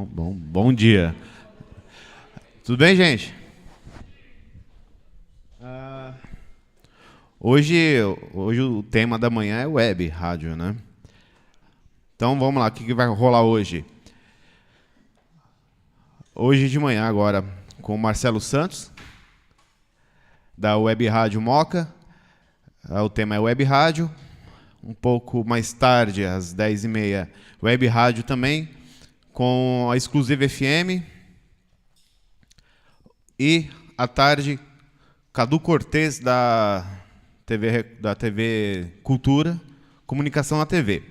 Bom dia. Tudo bem, gente? Hoje o tema da manhã é web, rádio, né? Então, vamos lá, o que vai rolar hoje? Hoje de manhã, agora, com o Marcelo Santos, da Web Rádio Moca. O tema é web rádio. Um pouco mais tarde, às 10h30, web rádio também, com a Exclusiva FM. E, à tarde, Cadu Cortez, da TV Cultura, Comunicação na TV.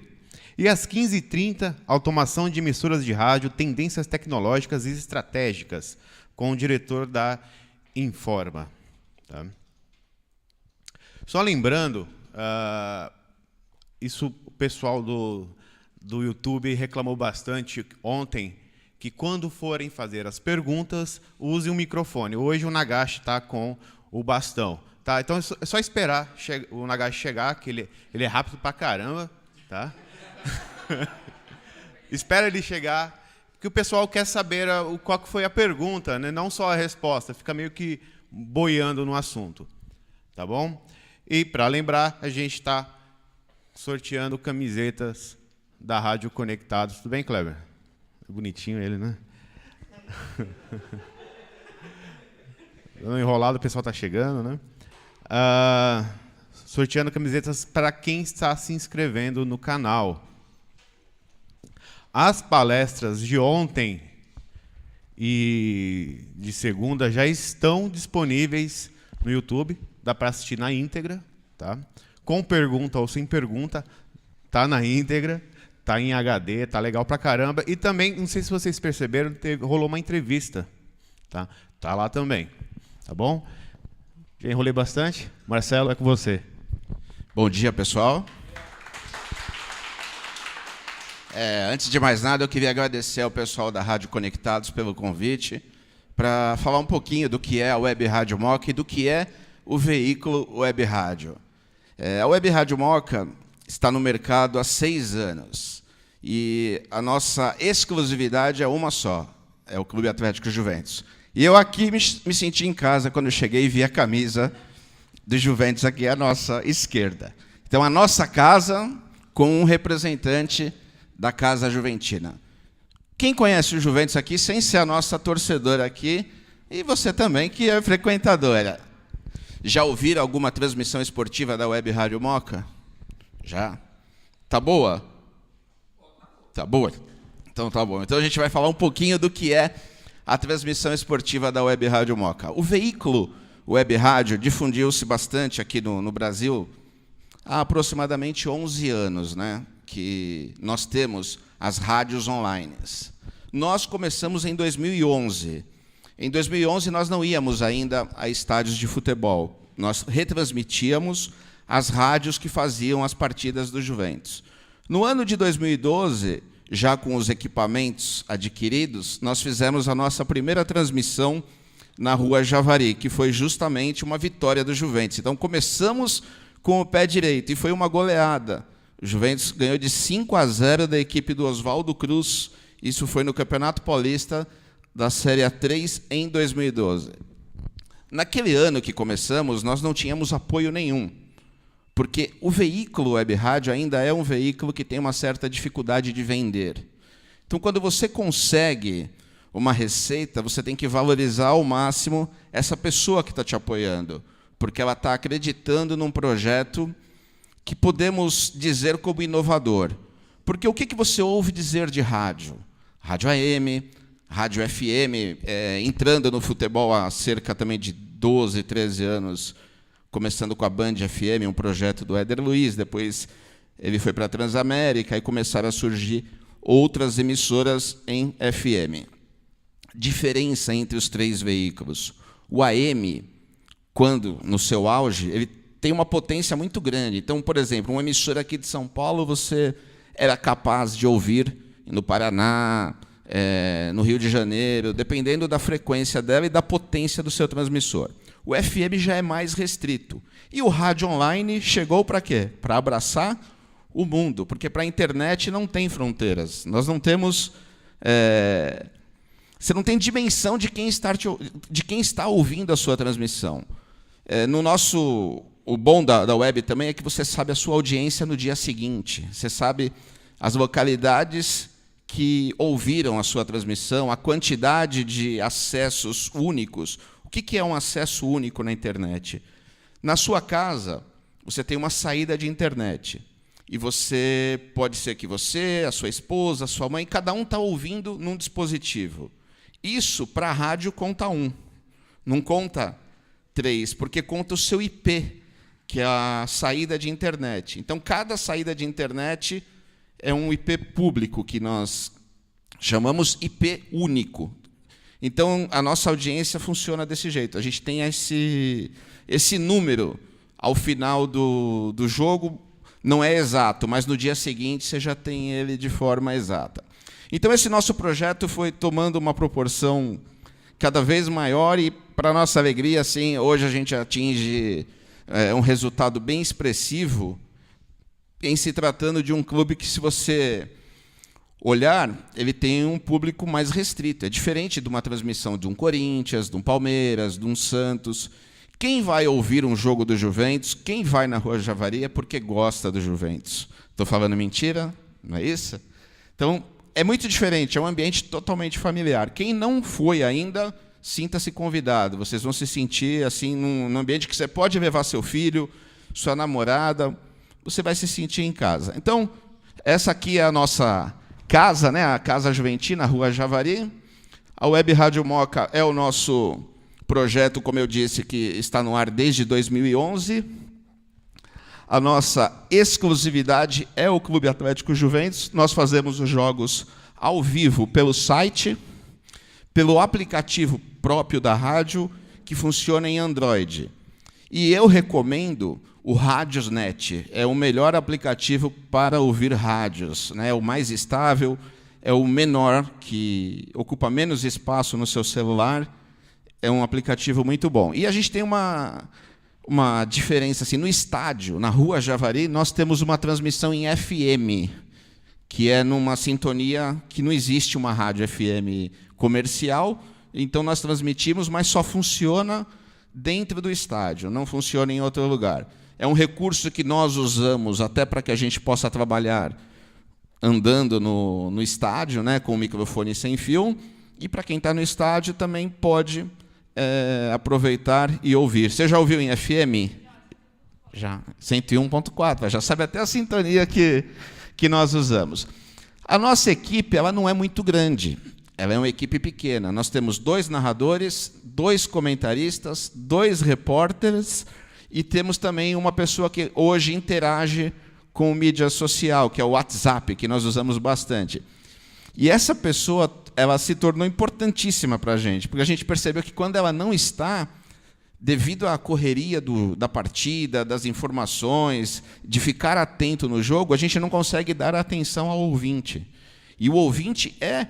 E às 15h30, automação de emissoras de rádio, tendências tecnológicas e estratégicas, com o diretor da Informa. Tá? Só lembrando, isso o pessoal do YouTube reclamou bastante ontem, que quando forem fazer as perguntas, use o microfone. Hoje o Nagashi está com o bastão. Tá? Então é só esperar o Nagashi chegar, que ele é rápido pra caramba. Tá? Espera ele chegar, porque o pessoal quer saber qual que foi a pergunta, né? Não só a resposta, fica meio que boiando no assunto. Tá bom? E, para lembrar, a gente está sorteando camisetas da Rádio Conectados. Tudo bem, Kleber? Bonitinho ele, né? Dando enrolado, o pessoal está chegando, né? Sorteando camisetas para quem está se inscrevendo no canal. As palestras de ontem e de segunda já estão disponíveis no YouTube. Dá para assistir na íntegra, tá? Com pergunta ou sem pergunta, tá na íntegra, tá em HD, tá legal pra caramba. E também, não sei se vocês perceberam, rolou uma entrevista, tá? Tá lá também, tá bom? Já enrolei bastante. Marcelo, é com você. Bom dia, pessoal. Antes de mais nada, eu queria agradecer ao pessoal da Rádio Conectados pelo convite para falar um pouquinho do que é a Web Rádio Moca e do que é o veículo Web Rádio. A Web Rádio Moca está no mercado há 6 anos e a nossa exclusividade é uma só, é o Clube Atlético Juventus. E eu aqui me senti em casa quando eu cheguei e vi a camisa do Juventus aqui à nossa esquerda. Então, a nossa casa com um representante da Casa Juventina. Quem conhece o Juventus aqui, sem ser a nossa torcedora aqui, e você também, que é frequentadora. Já ouviram alguma transmissão esportiva da Web Rádio Moca? Já? Tá boa? Tá boa? Então tá bom. Então a gente vai falar um pouquinho do que é a transmissão esportiva da Web Rádio Moca. O veículo Web Rádio difundiu-se bastante aqui no Brasil há aproximadamente 11 anos, né? Que nós temos as rádios online. Nós começamos em 2011. Em 2011, nós não íamos ainda a estádios de futebol. Nós retransmitíamos as rádios que faziam as partidas do Juventus. No ano de 2012, já com os equipamentos adquiridos, nós fizemos a nossa primeira transmissão na Rua Javari, que foi justamente uma vitória do Juventus. Então, começamos com o pé direito, e foi uma goleada. O Juventus ganhou de 5-0 da equipe do Oswaldo Cruz. Isso foi no Campeonato Paulista da Série A3 em 2012. Naquele ano que começamos, nós não tínhamos apoio nenhum, porque o veículo Web Rádio ainda é um veículo que tem uma certa dificuldade de vender. Então, quando você consegue uma receita, você tem que valorizar ao máximo essa pessoa que está te apoiando, porque ela está acreditando num projeto que podemos dizer como inovador. Porque o que você ouve dizer de rádio? Rádio AM, Rádio FM, entrando no futebol há cerca também de 12, 13 anos, começando com a Band FM, um projeto do Éder Luiz, depois ele foi para a Transamérica e começaram a surgir outras emissoras em FM. Diferença entre os 3 veículos. O AM, quando no seu auge, ele tem uma potência muito grande. Então, por exemplo, uma emissora aqui de São Paulo, você era capaz de ouvir no Paraná, no Rio de Janeiro, dependendo da frequência dela e da potência do seu transmissor. O FM já é mais restrito. E o rádio online chegou para quê? Para abraçar o mundo, porque para a internet não tem fronteiras. Nós não temos Você não tem dimensão de quem está ouvindo a sua transmissão. O bom da web também é que você sabe a sua audiência no dia seguinte. Você sabe as localidades que ouviram a sua transmissão, a quantidade de acessos únicos. O que é um acesso único na internet? Na sua casa, você tem uma saída de internet. E pode ser que você, a sua esposa, a sua mãe, cada um está ouvindo num dispositivo. Isso, para a rádio, conta 1. Não conta 3, porque conta o seu IP, que é a saída de internet. Então, cada saída de internet é um IP público, que nós chamamos IP único. Então, a nossa audiência funciona desse jeito. A gente tem esse número ao final do jogo, não é exato, mas no dia seguinte você já tem ele de forma exata. Então, esse nosso projeto foi tomando uma proporção cada vez maior e, para nossa alegria, assim, hoje a gente atinge um resultado bem expressivo em se tratando de um clube que, se você olhar, ele tem um público mais restrito. É diferente de uma transmissão de um Corinthians, de um Palmeiras, de um Santos. Quem vai ouvir um jogo do Juventus, quem vai na Rua Javari é porque gosta do Juventus. Estou falando mentira? Não é isso? Então, é muito diferente, é um ambiente totalmente familiar. Quem não foi ainda, sinta-se convidado. Vocês vão se sentir assim num ambiente que você pode levar seu filho, sua namorada, você vai se sentir em casa. Então, essa aqui é a nossa casa, né? A Casa Juventina, Rua Javari. A Web Rádio Moca é o nosso projeto, como eu disse, que está no ar desde 2011. A nossa exclusividade é o Clube Atlético Juventus. Nós fazemos os jogos ao vivo pelo site, pelo aplicativo próprio da rádio, que funciona em Android. E eu recomendo o Radiosnet. É o melhor aplicativo para ouvir rádios, né? É o mais estável, é o menor, que ocupa menos espaço no seu celular. É um aplicativo muito bom. E a gente tem uma diferença assim, no estádio, na Rua Javari, nós temos uma transmissão em FM, que é numa sintonia que não existe uma rádio FM comercial, então nós transmitimos, mas só funciona dentro do estádio, não funciona em outro lugar. É um recurso que nós usamos até para que a gente possa trabalhar andando no estádio, né, com o microfone sem fio, e para quem está no estádio também pode aproveitar e ouvir. Você já ouviu em FM? Já. 101.4, já sabe até a sintonia que nós usamos. A nossa equipe ela não é muito grande, ela é uma equipe pequena. Nós temos 2 narradores, 2 comentaristas, 2 repórteres, e temos também uma pessoa que hoje interage com mídia social, que é o WhatsApp, que nós usamos bastante. E essa pessoa ela se tornou importantíssima para a gente, porque a gente percebeu que, quando ela não está, devido à correria da partida, das informações, de ficar atento no jogo, a gente não consegue dar atenção ao ouvinte. E o ouvinte é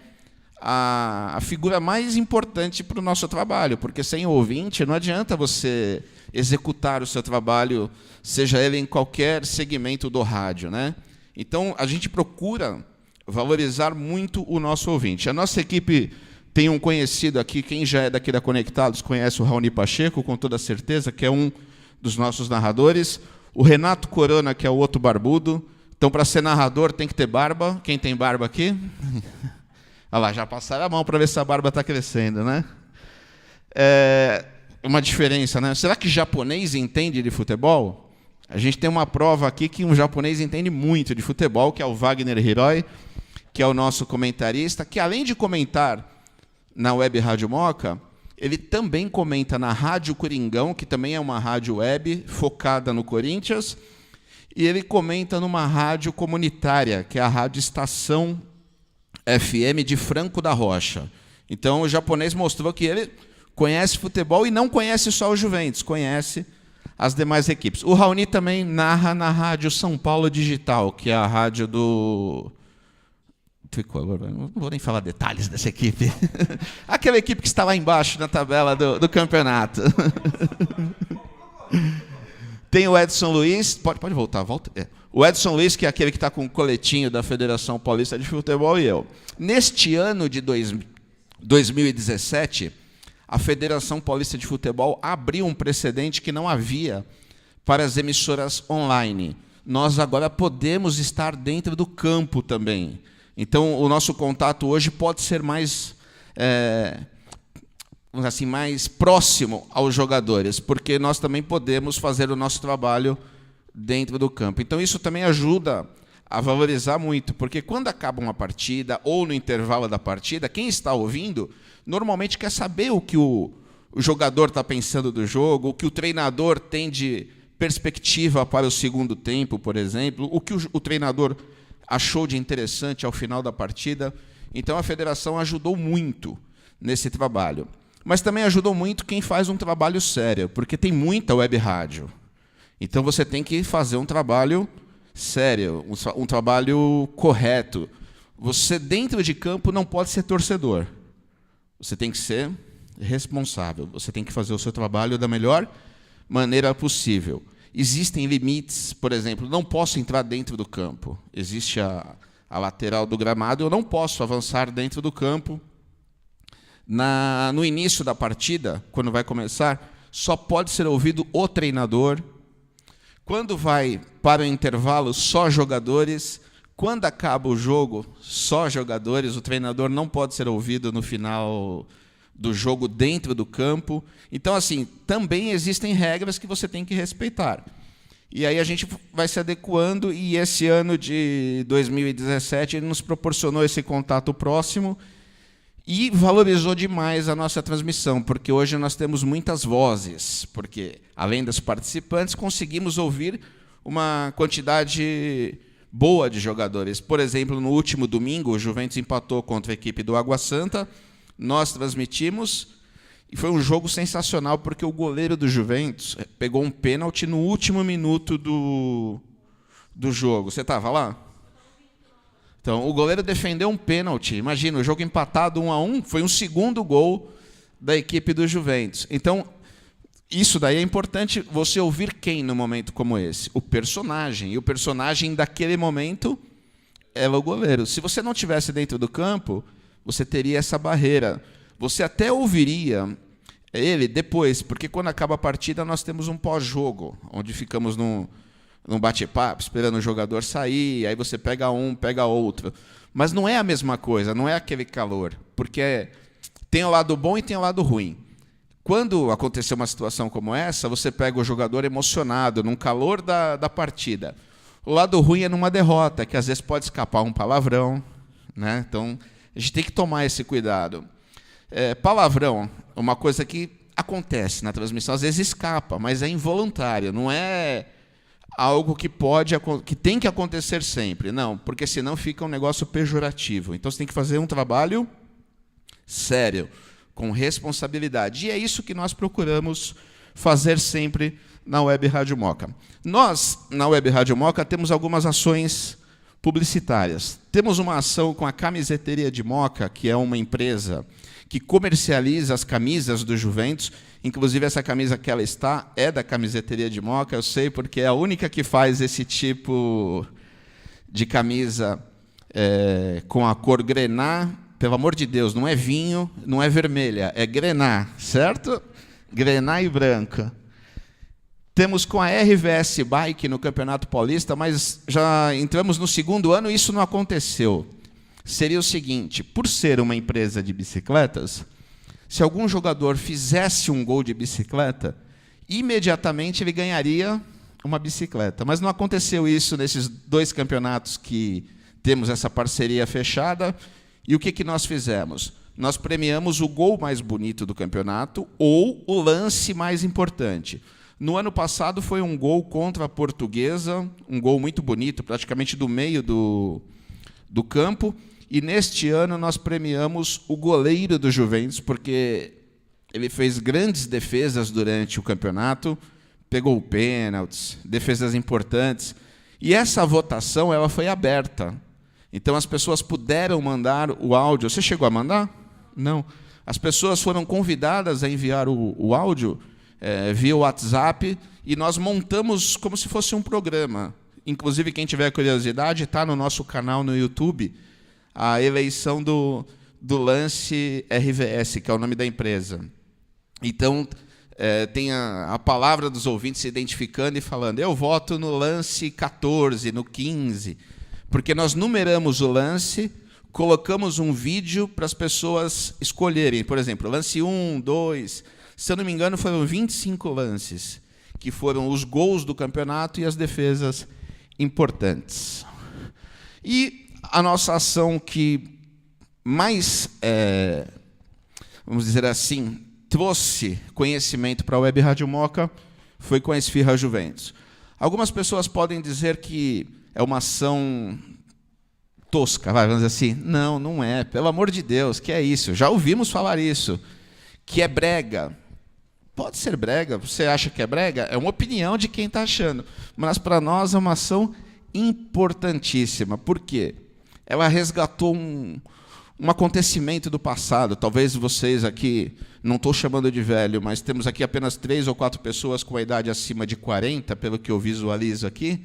a figura mais importante para o nosso trabalho, porque sem o ouvinte não adianta você executar o seu trabalho, seja ele em qualquer segmento do rádio, né? Então, a gente procura valorizar muito o nosso ouvinte. A nossa equipe tem um conhecido aqui, quem já é daqui da Conectados conhece o Raoni Pacheco, com toda certeza, que é um dos nossos narradores. O Renato Corona, que é o outro barbudo. Então, para ser narrador, tem que ter barba. Quem tem barba aqui? Olha lá, já passaram a mão para ver se a barba está crescendo, né? Uma diferença, né? Será que japonês entende de futebol? A gente tem uma prova aqui que um japonês entende muito de futebol, que é o Wagner Hiroi, que é o nosso comentarista, que, além de comentar na Web Rádio Moca, ele também comenta na Rádio Coringão, que também é uma rádio web focada no Corinthians, e ele comenta numa rádio comunitária, que é a Rádio Estação FM de Franco da Rocha. Então, o japonês mostrou que ele conhece futebol e não conhece só o Juventus, conhece as demais equipes. O Raoni também narra na Rádio São Paulo Digital, que é a rádio do... Não vou nem falar detalhes dessa equipe. Aquela equipe que está lá embaixo na tabela do campeonato. Tem o Edson Luiz, pode voltar, volta. O Edson Luiz, que é aquele que está com o coletinho da Federação Paulista de Futebol, e eu. Neste ano de 2017, a Federação Paulista de Futebol abriu um precedente que não havia para as emissoras online. Nós agora podemos estar dentro do campo também. Então, o nosso contato hoje pode ser mais, assim, mais próximo aos jogadores, porque nós também podemos fazer o nosso trabalho dentro do campo. Então, isso também ajuda a valorizar muito, porque quando acaba uma partida, ou no intervalo da partida, quem está ouvindo, normalmente quer saber o que o jogador está pensando do jogo, o que o treinador tem de perspectiva para o segundo tempo, por exemplo, o que o treinador achou de interessante ao final da partida. Então, a federação ajudou muito nesse trabalho. Mas também ajudou muito quem faz um trabalho sério, porque tem muita web rádio. Então, você tem que fazer um trabalho sério, um trabalho correto. Você, dentro de campo, não pode ser torcedor. Você tem que ser responsável. Você tem que fazer o seu trabalho da melhor maneira possível. Existem limites, por exemplo, não posso entrar dentro do campo. Existe a lateral do gramado, eu não posso avançar dentro do campo. No início da partida, quando vai começar, só pode ser ouvido o treinador. Quando vai para o intervalo, só jogadores. Quando acaba o jogo, só jogadores. O treinador não pode ser ouvido no final do jogo dentro do campo. Então, assim, também existem regras que você tem que respeitar. E aí a gente vai se adequando, e esse ano de 2017 ele nos proporcionou esse contato próximo e valorizou demais a nossa transmissão, porque hoje nós temos muitas vozes, porque, além dos participantes, conseguimos ouvir uma quantidade boa de jogadores. Por exemplo, no último domingo, o Juventus empatou contra a equipe do Água Santa, nós transmitimos, e foi um jogo sensacional, porque o goleiro do Juventus pegou um pênalti no último minuto do jogo. Você estava lá? Então, o goleiro defendeu um pênalti. Imagina, o jogo empatado 1-1, foi um segundo gol da equipe do Juventus. Então, isso daí é importante você ouvir quem no momento como esse? O personagem. E o personagem daquele momento é o goleiro. Se você não estivesse dentro do campo, você teria essa barreira. Você até ouviria ele depois, porque quando acaba a partida nós temos um pós-jogo, onde ficamos num bate-papo, esperando o jogador sair, aí você pega um, pega outro. Mas não é a mesma coisa, não é aquele calor, porque tem o lado bom e tem o lado ruim. Quando acontecer uma situação como essa, você pega o jogador emocionado, num calor da partida. O lado ruim é numa derrota, que às vezes pode escapar um palavrão, né? Então, a gente tem que tomar esse cuidado. Palavrão, uma coisa que acontece na transmissão, às vezes escapa, mas é involuntário, não é algo que tem que acontecer sempre. Não, porque senão fica um negócio pejorativo. Então, você tem que fazer um trabalho sério, com responsabilidade. E é isso que nós procuramos fazer sempre na Web Rádio Moca. Nós, na Web Rádio Moca, temos algumas ações publicitárias. Temos uma ação com a Camiseteria de Moca, que é uma empresa que comercializa as camisas do Juventus. Inclusive, essa camisa que ela está é da Camiseteria de Moca, eu sei, porque é a única que faz esse tipo de camisa com a cor grená. Pelo amor de Deus, não é vinho, não é vermelha, é grená, certo? Grená e branca. Temos com a RVS Bike no Campeonato Paulista, mas já entramos no segundo ano e isso não aconteceu. Seria o seguinte, por ser uma empresa de bicicletas, se algum jogador fizesse um gol de bicicleta, imediatamente ele ganharia uma bicicleta. Mas não aconteceu isso nesses 2 campeonatos que temos essa parceria fechada. E o que nós fizemos? Nós premiamos o gol mais bonito do campeonato ou o lance mais importante. No ano passado foi um gol contra a Portuguesa, um gol muito bonito, praticamente do meio do campo. E neste ano nós premiamos o goleiro do Juventus, porque ele fez grandes defesas durante o campeonato, pegou pênaltis, defesas importantes. E essa votação ela foi aberta. Então, as pessoas puderam mandar o áudio. Você chegou a mandar? Não. As pessoas foram convidadas a enviar o áudio via WhatsApp, e nós montamos como se fosse um programa. Inclusive, quem tiver curiosidade, está no nosso canal no YouTube, a eleição do lance RVS, que é o nome da empresa. Então, tem a palavra dos ouvintes se identificando e falando, eu voto no lance 14, no 15, porque nós numeramos o lance, colocamos um vídeo para as pessoas escolherem. Por exemplo, lance 1, 2, se eu não me engano, foram 25 lances, que foram os gols do campeonato e as defesas importantes. E a nossa ação que mais, vamos dizer assim, trouxe conhecimento para a Web Rádio Moca foi com a Esfirra Juventus. Algumas pessoas podem dizer que é uma ação tosca, vamos dizer assim. Não, não é. Pelo amor de Deus, que é isso? Já ouvimos falar isso. Que é brega. Pode ser brega. Você acha que é brega? É uma opinião de quem está achando. Mas para nós é uma ação importantíssima. Por quê? Ela resgatou um acontecimento do passado. Talvez vocês aqui, não estou chamando de velho, mas temos aqui apenas 3 ou 4 pessoas com a idade acima de 40, pelo que eu visualizo aqui.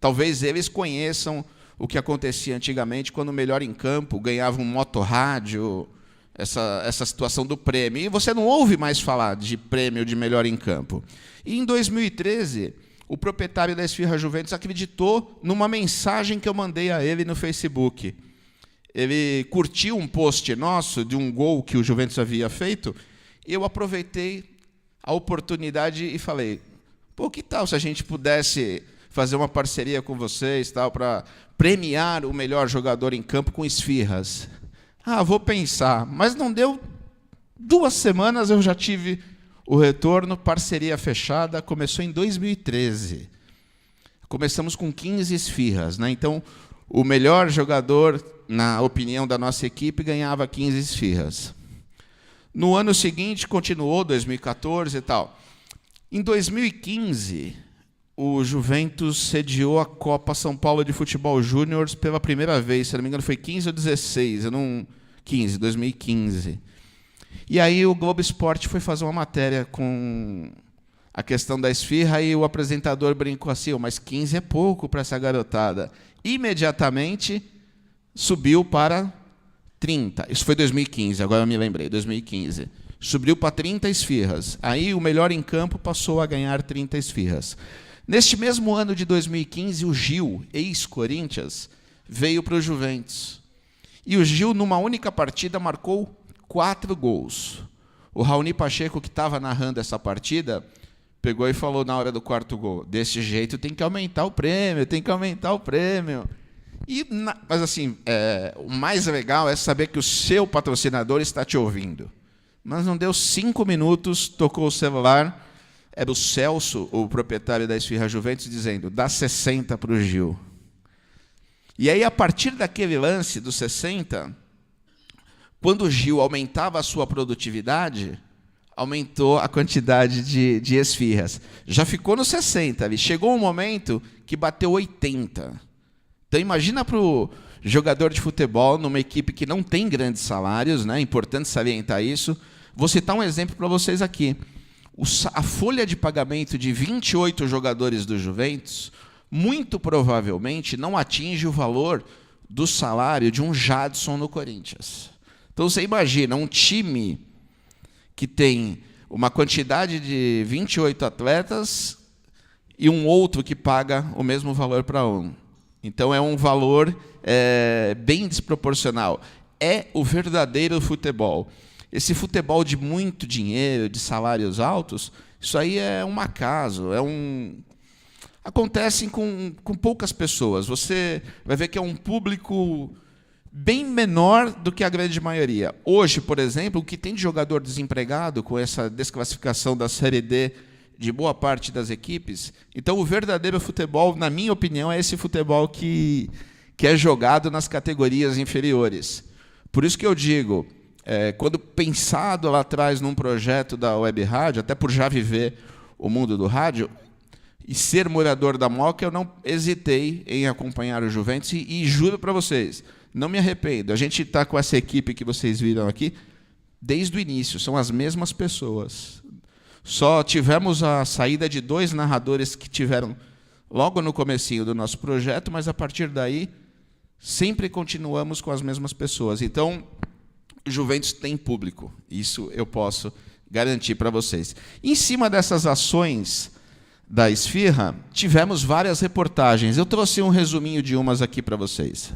Talvez eles conheçam o que acontecia antigamente, quando o Melhor em Campo ganhava um motorrádio, essa situação do prêmio. E você não ouve mais falar de prêmio de Melhor em Campo. E em 2013, o proprietário da Esfirra Juventus acreditou numa mensagem que eu mandei a ele no Facebook. Ele curtiu um post nosso de um gol que o Juventus havia feito, e eu aproveitei a oportunidade e falei, pô, que tal se a gente pudesse fazer uma parceria com vocês para premiar o melhor jogador em campo com esfirras? Ah, vou pensar. Mas não deu 2 semanas, eu já tive o retorno, parceria fechada, começou em 2013. Começamos com 15 esfirras, né? Então, o melhor jogador, na opinião da nossa equipe, ganhava 15 esfirras. No ano seguinte, continuou, 2014 e tal. Em 2015, o Juventus sediou a Copa São Paulo de Futebol Júnior pela primeira vez. Se não me engano, foi 15 ou 16. 2015. E aí o Globo Esporte foi fazer uma matéria com a questão da esfirra e o apresentador brincou assim, mas 15 é pouco para essa garotada. Imediatamente subiu para 30. Isso foi 2015, agora eu me lembrei, 2015. Subiu para 30 esfirras. Aí o melhor em campo passou a ganhar 30 esfirras. Neste mesmo ano de 2015, o Gil, ex-Corinthians, veio para o Juventus. E o Gil, numa única partida, marcou 4 gols. O Raoni Pacheco, que estava narrando essa partida, pegou e falou na hora do 4º gol, desse jeito tem que aumentar o prêmio, tem que aumentar o prêmio. Mas assim, o mais legal é saber que o seu patrocinador está te ouvindo. Mas não deu 5 minutos, tocou o celular, era o Celso, o proprietário da Esfirra Juventus, dizendo, dá 60 para o Gil. E aí, a partir daquele lance dos 60, quando o Gil aumentava a sua produtividade, aumentou a quantidade de esfirras. Já ficou nos 60, ali. Chegou um momento que bateu 80. Então, imagina para o jogador de futebol, numa equipe que não tem grandes salários, né? É importante salientar isso. Vou citar um exemplo para vocês aqui. A folha de pagamento de 28 jogadores do Juventus, muito provavelmente, não atinge o valor do salário de um Jadson no Corinthians. Então, você imagina um time que tem uma quantidade de 28 atletas e um outro que paga o mesmo valor para um. Então, é um valor bem desproporcional. É o verdadeiro futebol. Esse futebol de muito dinheiro, de salários altos, isso aí é um acaso, acontece com poucas pessoas. Você vai ver que é um público bem menor do que a grande maioria. Hoje, por exemplo, o que tem de jogador desempregado com essa desclassificação da Série D de boa parte das equipes, então o verdadeiro futebol, na minha opinião, é esse futebol que é jogado nas categorias inferiores. Por isso que eu digo, quando pensado lá atrás num projeto da Web Rádio, até por já viver o mundo do rádio, e ser morador da Moca, eu não hesitei em acompanhar o Juventus e juro para vocês, não me arrependo. A gente está com essa equipe que vocês viram aqui desde o início, são as mesmas pessoas. Só tivemos a saída de 2 narradores que tiveram logo no comecinho do nosso projeto, mas a partir daí sempre continuamos com as mesmas pessoas. Então, o Juventus tem público. Isso eu posso garantir para vocês. Em cima dessas ações da Esfirra, tivemos várias reportagens. Eu trouxe um resuminho de umas aqui para vocês.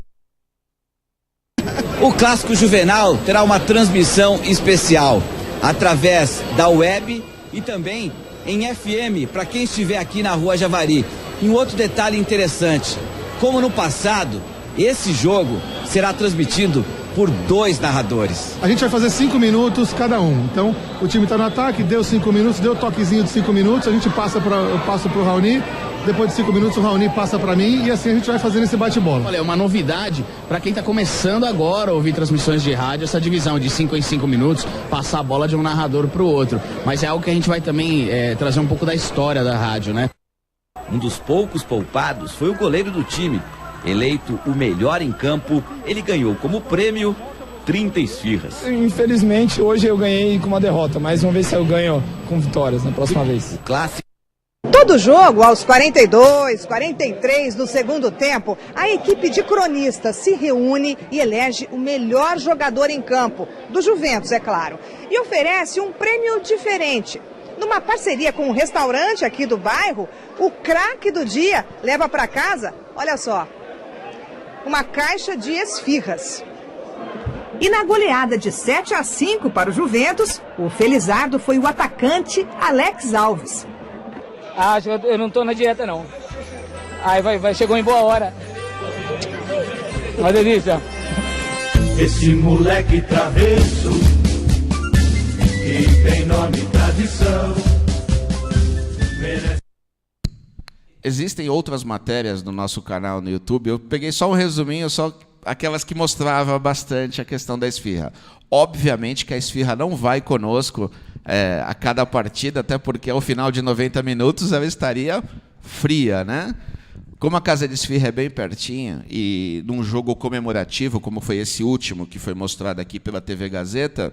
O Clássico Juvenal terá uma transmissão especial através da web e também em FM para quem estiver aqui na Rua Javari. E um outro detalhe interessante, como no passado, esse jogo será transmitido por 2 narradores. A gente vai fazer 5 minutos cada um. Então, o time está no ataque, deu 5 minutos, deu toquezinho de 5 minutos, a gente passa eu passo para o Raoni, depois de 5 minutos o Raoni passa para mim e assim a gente vai fazendo esse bate-bola. Olha, é uma novidade para quem está começando agora a ouvir transmissões de rádio, essa divisão de 5 em 5 minutos, passar a bola de um narrador para o outro. Mas é algo que a gente vai também trazer um pouco da história da rádio, né? Um dos poucos poupados foi o goleiro do time. Eleito o melhor em campo, ele ganhou como prêmio 30 esfirras. Infelizmente, hoje eu ganhei com uma derrota, mas vamos ver se eu ganho com vitórias na próxima vez. O clássico. Todo jogo, aos 42, 43 do segundo tempo, a equipe de cronistas se reúne e elege o melhor jogador em campo, do Juventus, é claro, e oferece um prêmio diferente. Numa parceria com um restaurante aqui do bairro, o craque do dia leva para casa, olha só, uma caixa de esfirras. E na goleada de 7-5 para o Juventus, o felizardo foi o atacante Alex Alves. Ah, eu não tô na dieta não. Aí chegou em boa hora. Uma delícia. Esse moleque travesso, que tem nome e tradição, merece... Existem outras matérias no nosso canal no YouTube. Eu peguei só um resuminho, só aquelas que mostravam bastante a questão da esfirra. Obviamente que a esfirra não vai conosco a cada partida, até porque ao final de 90 minutos ela estaria fria, né? Como a casa de esfirra é bem pertinho, e num jogo comemorativo, como foi esse último, que foi mostrado aqui pela TV Gazeta,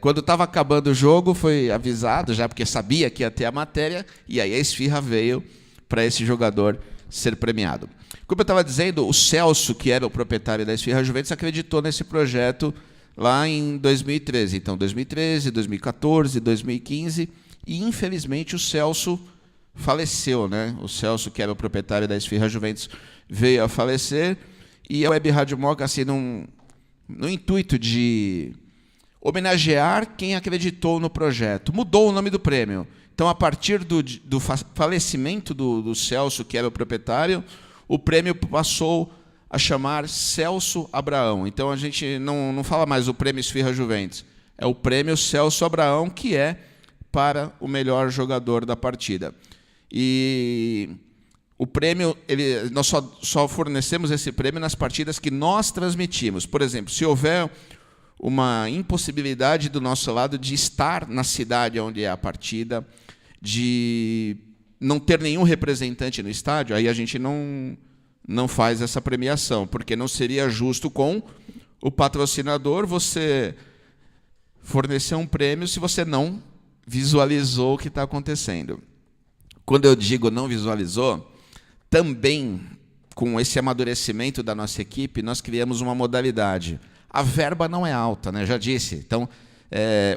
quando estava acabando o jogo, foi avisado, já porque sabia que ia ter a matéria, e aí a esfirra veio para esse jogador ser premiado. Como eu estava dizendo, o Celso, que era o proprietário da Esfirra Juventus, acreditou nesse projeto lá em 2013. Então, 2013, 2014, 2015, e infelizmente o Celso faleceu, né? O Celso, que era o proprietário da Esfirra Juventus, veio a falecer, e a Web Rádio Mooca, assim, no intuito de homenagear quem acreditou no projeto, mudou o nome do prêmio. Então, a partir do falecimento do Celso, que era o proprietário, o prêmio passou a chamar Celso Abraão. Então, a gente não fala mais o prêmio Esfirra Juventus, é o prêmio Celso Abraão, que é para o melhor jogador da partida. E o prêmio, nós só fornecemos esse prêmio nas partidas que nós transmitimos. Por exemplo, se houver uma impossibilidade do nosso lado de estar na cidade onde é a partida, de não ter nenhum representante no estádio, aí a gente não faz essa premiação, porque não seria justo com o patrocinador você fornecer um prêmio se você não visualizou o que está acontecendo. Quando eu digo não visualizou, também com esse amadurecimento da nossa equipe, nós criamos uma modalidade. A verba não é alta, né? Já disse. Então,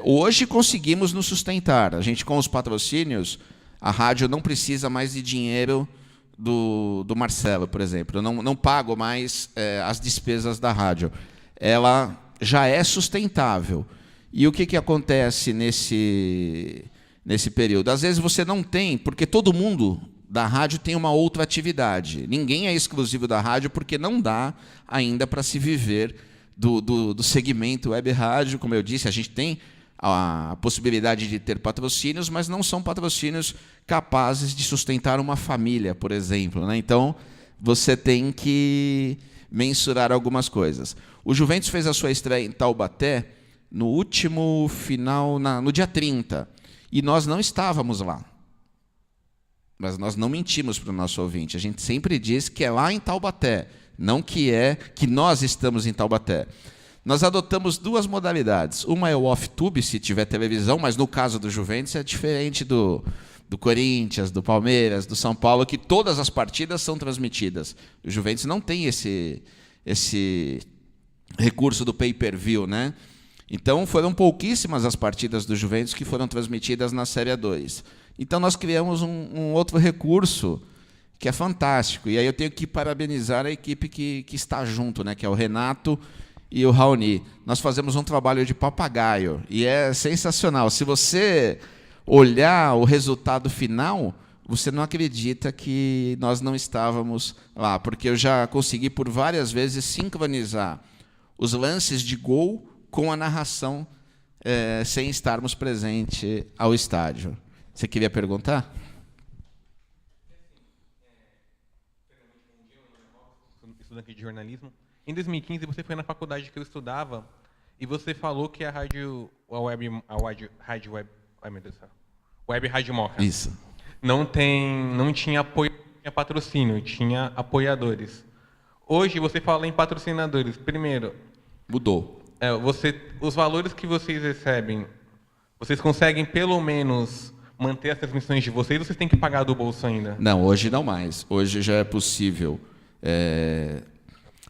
hoje conseguimos nos sustentar. A gente, com os patrocínios, a rádio não precisa mais de dinheiro do Marcelo, por exemplo. Eu não pago mais as despesas da rádio. Ela já é sustentável. E o que acontece nesse período? Às vezes você não tem, porque todo mundo da rádio tem uma outra atividade. Ninguém é exclusivo da rádio, porque não dá ainda para se viver do segmento web rádio. Como eu disse, a gente tem a possibilidade de ter patrocínios, mas não são patrocínios capazes de sustentar uma família, por exemplo, né? Então, você tem que mensurar algumas coisas. O Juventus fez a sua estreia em Taubaté no último final, no dia 30, e nós não estávamos lá. Mas nós não mentimos para o nosso ouvinte. A gente sempre diz que é lá em Taubaté, não que nós estamos em Taubaté. Nós adotamos duas modalidades. Uma é o off-tube, se tiver televisão, mas no caso do Juventus é diferente do Corinthians, do Palmeiras, do São Paulo, que todas as partidas são transmitidas. O Juventus não tem esse recurso do pay-per-view, né? Então, foram pouquíssimas as partidas do Juventus que foram transmitidas na Série A2. Então, nós criamos um outro recurso que é fantástico. E aí eu tenho que parabenizar a equipe que está junto, né? Que é o Renato e o Raoni. Nós fazemos um trabalho de papagaio e é sensacional. Se você olhar o resultado final, você não acredita que nós não estávamos lá, porque eu já consegui por várias vezes sincronizar os lances de gol com a narração sem estarmos presentes ao estádio. Você queria perguntar? Estudante de jornalismo. Em 2015, você foi na faculdade que eu estudava e você falou que a Web Rádio Moca. Isso. Não tinha apoio, tinha patrocínio, tinha apoiadores. Hoje você fala em patrocinadores. Primeiro, mudou. Os valores que vocês recebem, vocês conseguem pelo menos manter as transmissões de vocês ou vocês têm que pagar do bolso ainda? Não, hoje não mais. Hoje já é possível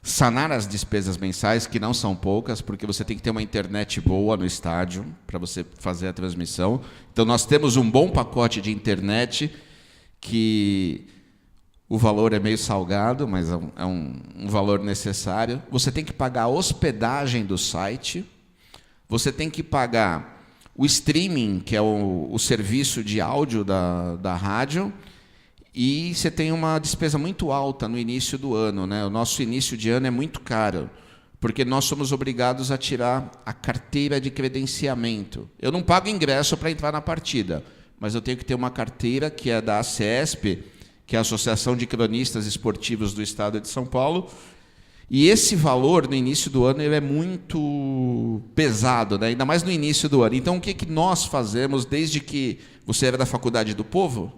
sanar as despesas mensais, que não são poucas, porque você tem que ter uma internet boa no estádio para você fazer a transmissão. Então, nós temos um bom pacote de internet, que o valor é meio salgado, mas é um valor necessário. Você tem que pagar a hospedagem do site, você tem que pagar o streaming, que é o serviço de áudio da rádio, e você tem uma despesa muito alta no início do ano, né? O nosso início de ano é muito caro, porque nós somos obrigados a tirar a carteira de credenciamento. Eu não pago ingresso para entrar na partida, mas eu tenho que ter uma carteira que é da ACESP, que é a Associação de Cronistas Esportivos do Estado de São Paulo, e esse valor, no início do ano, ele é muito pesado, né? Ainda mais no início do ano. Então, o que nós fazemos desde que você era da Faculdade do Povo?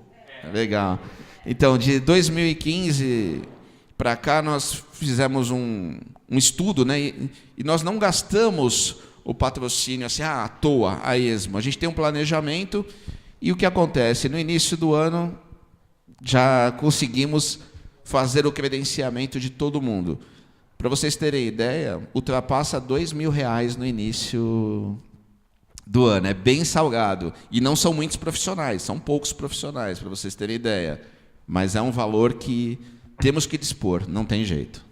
Legal. Então, de 2015 para cá, nós fizemos um estudo, né? E nós não gastamos o patrocínio assim, à toa, a esmo. A gente tem um planejamento e o que acontece? No início do ano, já conseguimos fazer o credenciamento de todo mundo. Para vocês terem ideia, ultrapassa R$2.000 no início do ano. É bem salgado. E não são muitos profissionais, são poucos profissionais, para vocês terem ideia. Mas é um valor que temos que dispor, não tem jeito.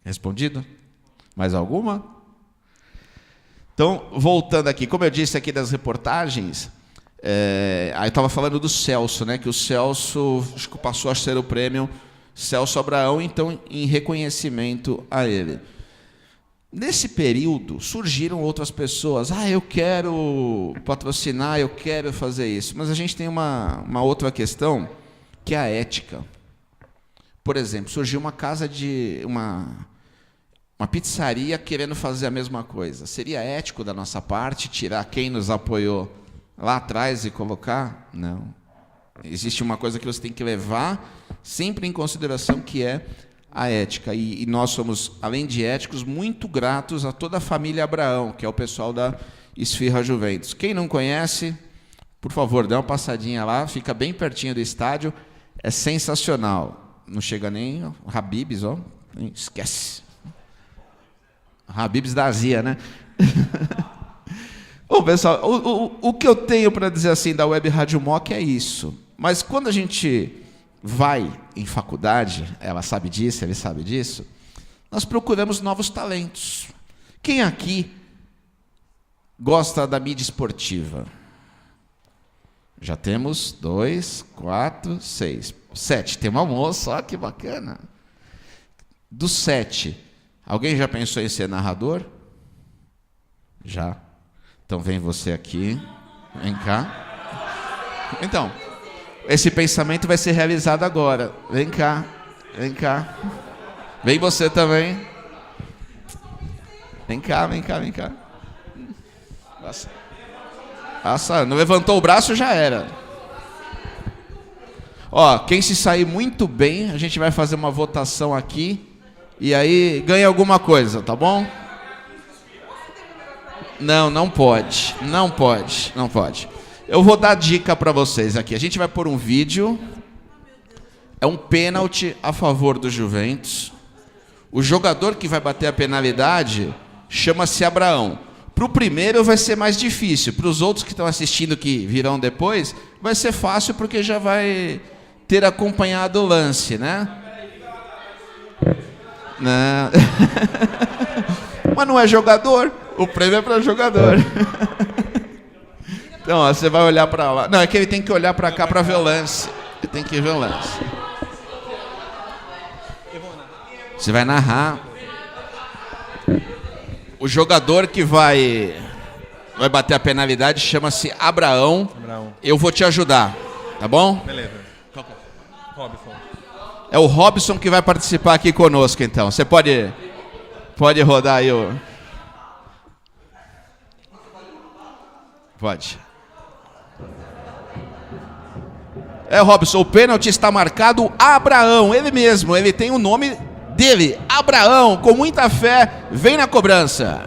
Respondido? Mais alguma? Então, voltando aqui, como eu disse aqui das reportagens, aí eu estava falando do Celso, né? Que o Celso acho que passou a ser o prêmio Celso Abraão, então, em reconhecimento a ele. Nesse período, surgiram outras pessoas. Eu quero patrocinar, eu quero fazer isso. Mas a gente tem uma outra questão, que é a ética. Por exemplo, surgiu uma casa de... uma pizzaria querendo fazer a mesma coisa. Seria ético da nossa parte tirar quem nos apoiou lá atrás e colocar? Não. Existe uma coisa que você tem que levar sempre em consideração, que é a ética. E nós somos, além de éticos, muito gratos a toda a família Abraão, que é o pessoal da Esfirra Juventus. Quem não conhece, por favor, dê uma passadinha lá, fica bem pertinho do estádio, é sensacional. Não chega nem Habib's, ó, esquece. Habib's da Azia, né? Bom, pessoal, o que eu tenho para dizer assim da Web Rádio Moca é isso. Mas quando a gente vai em faculdade, ela sabe disso, ele sabe disso, nós procuramos novos talentos. Quem aqui gosta da mídia esportiva? Já temos 2, 4, 6, 7. Tem um almoço, ó, que bacana. Dos 7, alguém já pensou em ser narrador? Já. Então vem você aqui, vem cá. Então, esse pensamento vai ser realizado agora. Vem cá, vem cá. Vem você também. Vem cá, vem cá, vem cá. Passa, não levantou o braço, já era. Ó, quem se sair muito bem, a gente vai fazer uma votação aqui e aí ganha alguma coisa, tá bom? Não pode. Não pode. Eu vou dar dica para vocês aqui. A gente vai pôr um vídeo. É um pênalti a favor do Juventus. O jogador que vai bater a penalidade chama-se Abraão. Para o primeiro vai ser mais difícil. Para os outros que estão assistindo, que virão depois, vai ser fácil porque já vai ter acompanhado o lance, né? Não. Mas não é jogador. O prêmio é para jogador. Então, ó, você vai olhar para lá. Não, é que ele tem que olhar para cá para ver o lance. Ele tem que ver o lance. Você vai narrar. O jogador que vai bater a penalidade chama-se Abraão. Eu vou te ajudar, tá bom? Beleza. Robson. É o Robson que vai participar aqui conosco, então. Você pode rodar aí o... Pode. Robson, o pênalti está marcado Abraão, ele mesmo, ele tem o nome dele, Abraão, com muita fé, vem na cobrança.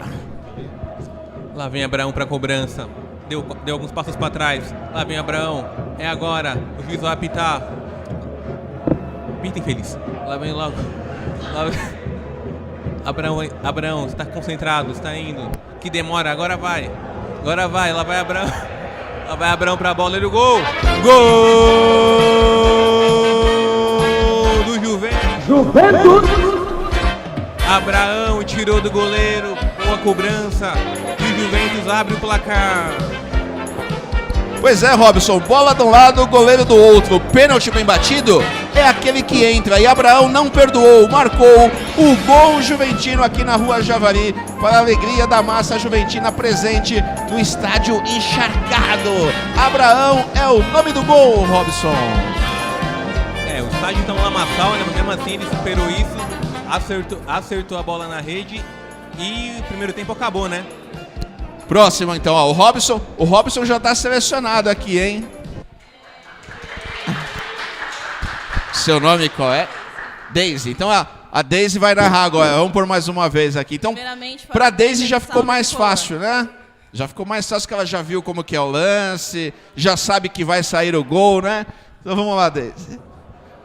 Lá vem Abraão para a cobrança, deu alguns passos para trás, lá vem Abraão, é agora, o juiz vai apitar. Pita infeliz, lá vem logo. Abraão, está concentrado, está indo, que demora, agora vai, lá vai Abraão. Lá vai Abraão pra bola, ele o gol! Gol do Juventus! Abraão tirou do goleiro, boa cobrança, e o Juventus abre o placar. Pois é, Robson, bola de um lado, goleiro do outro. Pênalti bem batido é aquele que entra. E Abraão não perdoou, marcou o gol juventino aqui na Rua Javari, para a alegria da massa juventina presente no estádio encharcado. Abraão é o nome do gol, Robson. O estádio está um lamaçal, né? Mas mesmo assim ele superou isso, acertou a bola na rede e o primeiro tempo acabou, né? Próximo, então, ó, o Robson já está selecionado aqui, hein? Seu nome qual é? Daisy. Então, a Daisy vai narrar agora. Vamos por mais uma vez aqui. Então, para a Daisy já ficou mais fácil, né? Já ficou mais fácil que ela já viu como que é o lance, já sabe que vai sair o gol, né? Então, vamos lá, Daisy.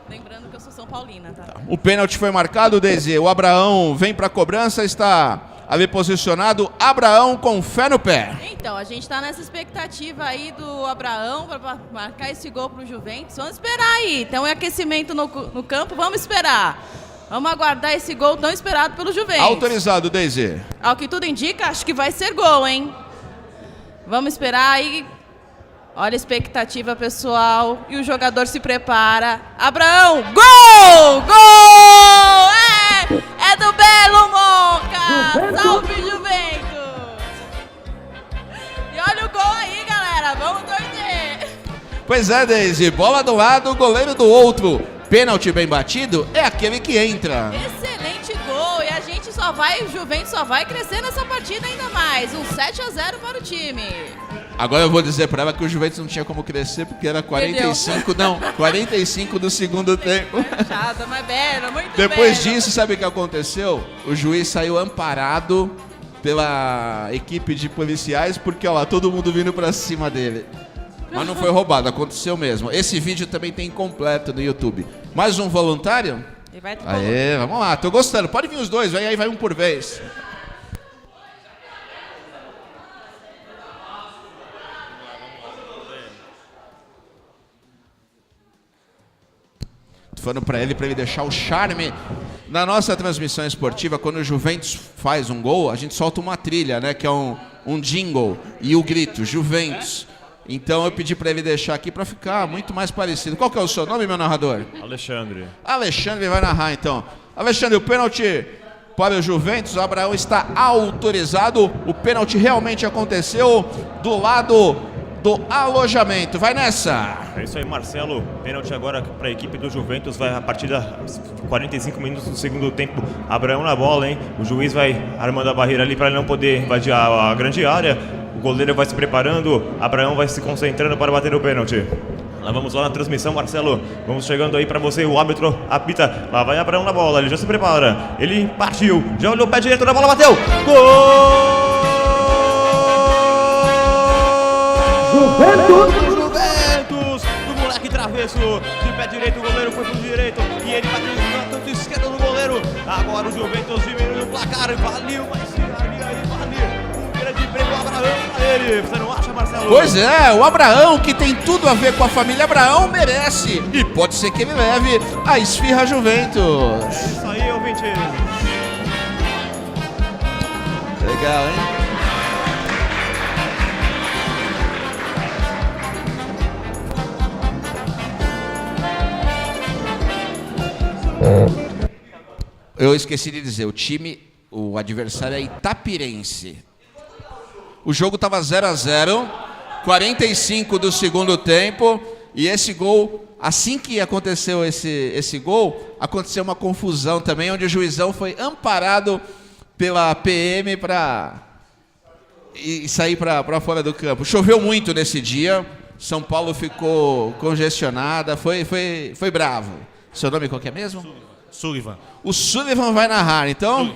Lembrando que eu sou São Paulina, tá? O pênalti foi marcado, Daisy. O Abraão vem para a cobrança, está... ali posicionado, Abraão com fé no pé. Então, a gente tá nessa expectativa aí do Abraão para marcar esse gol pro Juventus. Vamos esperar aí. Então é aquecimento no campo, vamos esperar. Vamos aguardar esse gol tão esperado pelo Juventus. Autorizado, Daisy. Ao que tudo indica, acho que vai ser gol, hein? Vamos esperar aí. Olha a expectativa, pessoal. E o jogador se prepara. Abraão, gol! Gol! É do Belo Monca! Salve, Juventus! E olha o gol aí, galera. Vamos torcer. Pois é, Daisy. Bola do lado, goleiro do outro. Pênalti bem batido é aquele que entra. Excelente gol. E a gente o Juventus só vai crescer nessa partida ainda mais. Um 7-0 para o time. Agora eu vou dizer para ela que o Juventus não tinha como crescer porque era 45 do segundo tempo. Chata, mas bela, muito Depois bela. disso, sabe o que aconteceu? O juiz saiu amparado pela equipe de policiais porque, ó lá, todo mundo vindo para cima dele. Mas não foi roubado, aconteceu mesmo. Esse vídeo também tem completo no YouTube. Mais um voluntário? Aê, vamos lá, tô gostando. Pode vir os dois, aí vai um por vez. Tô falando pra ele deixar o charme. Na nossa transmissão esportiva, quando o Juventus faz um gol, a gente solta uma trilha, né? Que é um jingle e o grito, Juventus. Então eu pedi para ele deixar aqui para ficar muito mais parecido. Qual que é o seu nome, meu narrador? Alexandre. Alexandre vai narrar então. Alexandre, o pênalti para o Juventus, o Abraão está autorizado. O pênalti realmente aconteceu do lado do alojamento. Vai nessa. É isso aí, Marcelo. Pênalti agora para a equipe do Juventus. Vai a partir de 45 minutos do segundo tempo. Abraão na bola, hein? O juiz vai armando a barreira ali para ele não poder invadir a grande área. O goleiro vai se preparando, Abraão vai se concentrando para bater o pênalti. Lá vamos lá na transmissão, Marcelo. Vamos chegando aí para você, o árbitro apita. Lá vai Abraão na bola, ele já se prepara. Ele partiu, já olhou o pé direito na bola, bateu. Gol! Juventus! Do moleque travesso, de pé direito, o goleiro foi pro direito e ele bateu no canto esquerdo do goleiro. Agora o Juventus diminuiu o placar, valeu, mas aí, valeu. Um grande prêmio Abraão pra ele, você não acha, Marcelo? Pois é, o Abraão, que tem tudo a ver com a família Abraão, merece. E pode ser que ele leve a Esfirra Juventus. É isso aí, ouvinte. Legal, hein? Eu esqueci de dizer, o adversário é Itapirense. O jogo estava 0-0, 45 do segundo tempo, e esse gol, assim que aconteceu esse gol, aconteceu uma confusão também, onde o juizão foi amparado pela PM para sair para fora do campo. Choveu muito nesse dia, São Paulo ficou congestionada, foi bravo. Seu nome qual que é mesmo? Sullivan. O Sullivan vai narrar, então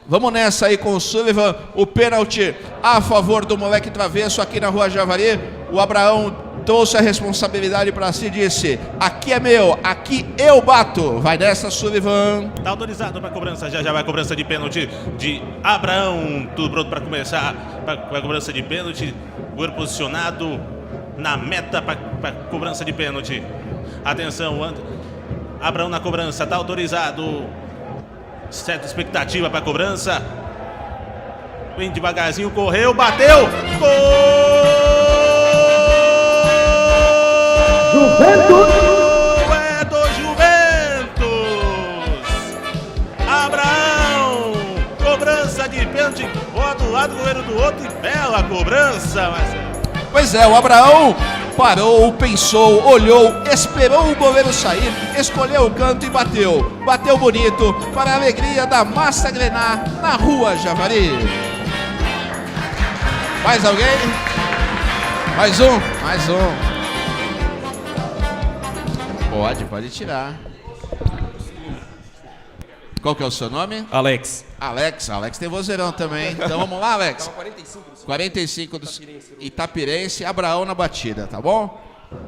vamos nessa aí com o Sullivan. O pênalti a favor do moleque travesso aqui na Rua Javari. O Abraão trouxe a responsabilidade para si e disse: aqui é meu, aqui eu bato. Vai nessa, Sullivan. Tá autorizado para cobrança, já vai a cobrança de pênalti de Abraão. Tudo pronto para começar para a cobrança de pênalti. Goleiro posicionado na meta para cobrança de pênalti. Atenção, Abraão na cobrança, tá autorizado. Certa expectativa para a cobrança. Vem devagarzinho, correu, bateu. Gol! Juventus! É do Juventus! Abraão! Cobrança de pênalti. Boa do lado, goleiro do outro. E bela cobrança, Marcelo. Pois é, o Abraão parou, pensou, olhou, esperou o goleiro sair, escolheu o canto e bateu. Bateu bonito, para a alegria da Massa Grená, na Rua Javari. Mais alguém? Mais um? Mais um. Pode tirar. Qual que é o seu nome? Alex. Alex tem vozeirão também. Então vamos lá, Alex. 45 do Itapirense, Abraão na batida, tá bom?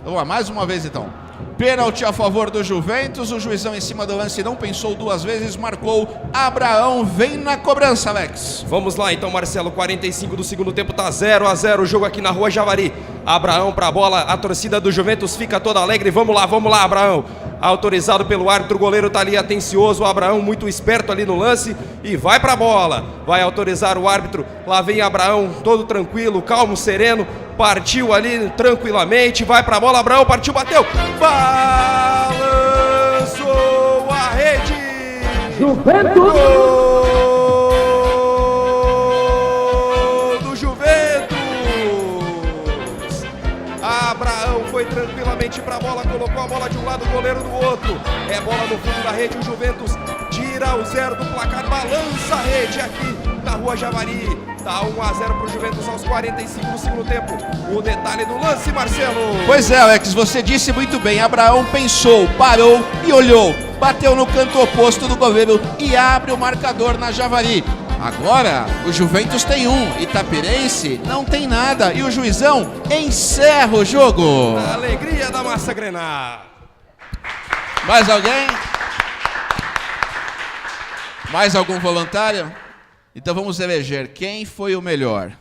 Vamos lá, mais uma vez então. Pênalti a favor do Juventus, o juizão em cima do lance não pensou duas vezes, marcou. Abraão vem na cobrança, Alex. Vamos lá então, Marcelo, 45 do segundo tempo, tá 0-0 o jogo aqui na Rua Javari. Abraão pra bola, a torcida do Juventus fica toda alegre. Vamos lá, Abraão. Autorizado pelo árbitro, o goleiro tá ali atencioso, o Abraão muito esperto ali no lance e vai pra bola. Vai autorizar o árbitro, lá vem Abraão, todo tranquilo, calmo, sereno, partiu ali tranquilamente, vai pra bola, Abraão partiu, bateu, balançou a rede. Juventus! Gol do Juventus! Abraão foi tranquilamente pra bola, colocou a bola de um lado, o goleiro do outro. É bola no fundo da rede, o Juventus tira o 0 do placar, balança a rede aqui na Rua Javari. Tá 1-0 pro Juventus aos 45 do segundo tempo. O detalhe do lance, Marcelo. Pois é, Alex, você disse muito bem. Abraão pensou, parou e olhou. Bateu no canto oposto do goleiro e abre o marcador na Javari. Agora, o Juventus tem um, Itapirense não tem nada. E o juizão encerra o jogo. A alegria da Massa Grená. Mais alguém? Mais algum voluntário? Então vamos eleger quem foi o melhor.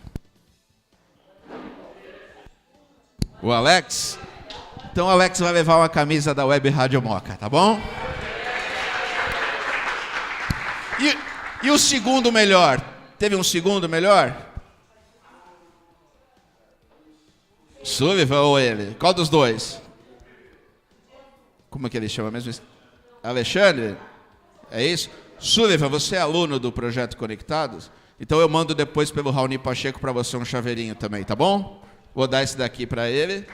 O Alex? Então o Alex vai levar uma camisa da Web Rádio Moca, tá bom? E o segundo melhor? Teve um segundo melhor? Sullivan ou ele? Qual dos dois? Como é que ele chama mesmo? Alexandre? É isso? Sullivan, você é aluno do Projeto Conectados? Então eu mando depois pelo Raoni Pacheco para você um chaveirinho também, tá bom? Vou dar esse daqui para ele.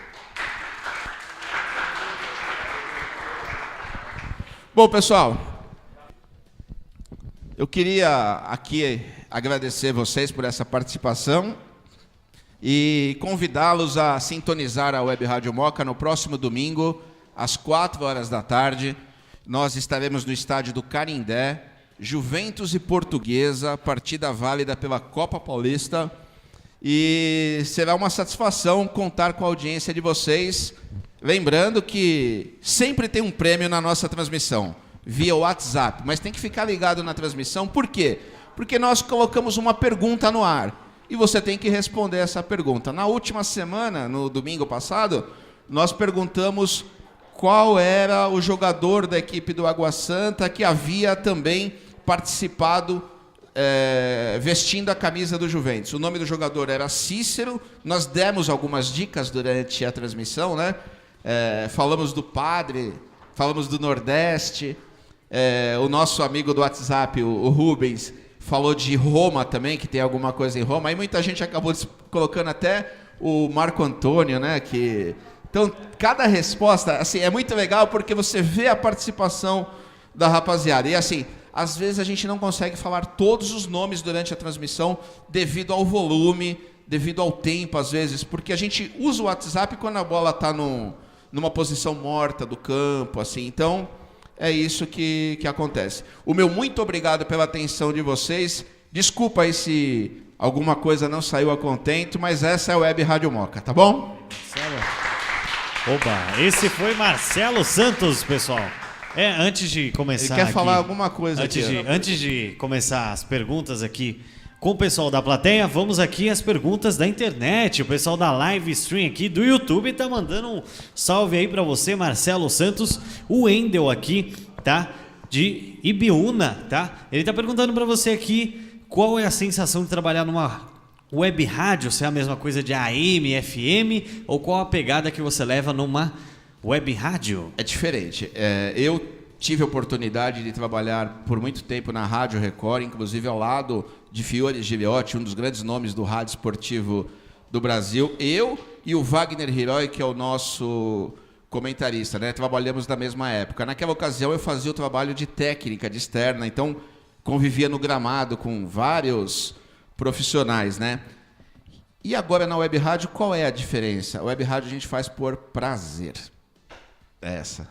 Bom, pessoal, eu queria aqui agradecer vocês por essa participação e convidá-los a sintonizar a Web Rádio Moca no próximo domingo, às 16h. Nós estaremos no estádio do Canindé, Juventus e Portuguesa, partida válida pela Copa Paulista. E será uma satisfação contar com a audiência de vocês. Lembrando que sempre tem um prêmio na nossa transmissão, via WhatsApp, mas tem que ficar ligado na transmissão. Por quê? Porque nós colocamos uma pergunta no ar e você tem que responder essa pergunta. Na última semana, no domingo passado, nós perguntamos qual era o jogador da equipe do Água Santa que havia também participado vestindo a camisa do Juventus. O nome do jogador era Cícero. Nós demos algumas dicas durante a transmissão, né? Falamos do Padre, falamos do Nordeste. O nosso amigo do WhatsApp, o Rubens, falou de Roma também, que tem alguma coisa em Roma. Aí muita gente acabou colocando até o Marco Antônio, né? Então, cada resposta, assim, é muito legal porque você vê a participação da rapaziada. E assim, às vezes a gente não consegue falar todos os nomes durante a transmissão devido ao volume, devido ao tempo, às vezes, porque a gente usa o WhatsApp quando a bola está numa posição morta do campo, assim. Então, é isso que acontece. O meu muito obrigado pela atenção de vocês. Desculpa aí se alguma coisa não saiu a contento, mas essa é a Web Rádio Moca, tá bom? Oba, esse foi Marcelo Santos, pessoal. Antes de começar. Ele quer falar alguma coisa antes de começar as perguntas aqui com o pessoal da plateia, vamos aqui às perguntas da internet. O pessoal da live stream aqui do YouTube tá mandando um salve aí pra você, Marcelo Santos. O Wendel aqui, tá? De Ibiúna, tá? Ele tá perguntando pra você aqui qual é a sensação de trabalhar numa web rádio, se é a mesma coisa de AM, FM, ou qual a pegada que você leva numa web rádio? É diferente. Eu tive a oportunidade de trabalhar por muito tempo na Rádio Record, inclusive ao lado de Fiore Giliotti, um dos grandes nomes do rádio esportivo do Brasil. Eu e o Wagner Hiroi, que é o nosso comentarista, né? Trabalhamos na mesma época. Naquela ocasião eu fazia o trabalho de técnica, de externa, então convivia no gramado com vários profissionais, né? E agora na web rádio, qual é a diferença? A web rádio a gente faz por prazer. Essa.